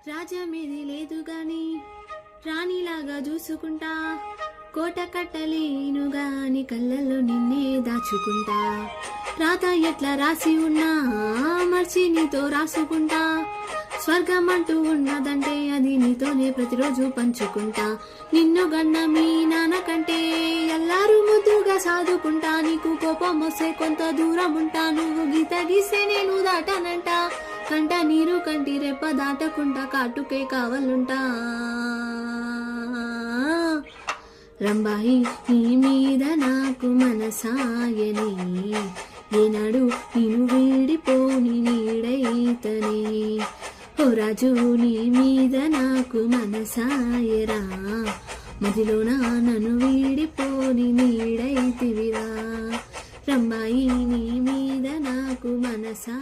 రాజమేది లేదు గాని రాణిలాగా చూసుకుంటా, కోట కట్టలేను గాని కళ్ళల్లో నిన్నే దాచుకుంటా. రాత ఎట్లా రాసి ఉన్నా మర్చి నీతో రాసుకుంటా, స్వర్గం అంటూ ఉన్నదంటే అది నీతోనే ప్రతిరోజు పంచుకుంటా. నిన్ను గన్న మీ నాన్న కంటే ఎల్లారు ముద్దుగా సాదుకుంటా, నీకు కోపం వస్తే కొంత దూరం ఉంటా, నువ్వు గీత గీస్తే నేను దాటానంట, కంట నీరు కంటి రెప్ప దాటకుండా కాటుకే కావాలంటా. రంబాయి నీ మీద నాకు మనసాయని, ఏనాడు నేను వీడిపోని నీడైతనే. ఓ రాజు నీ మీద నాకు మనసాయరా, మదిలోన నన్ను వీడిపోని నీడైతివిరా. రంబాయి నీ మీద నాకు మనసా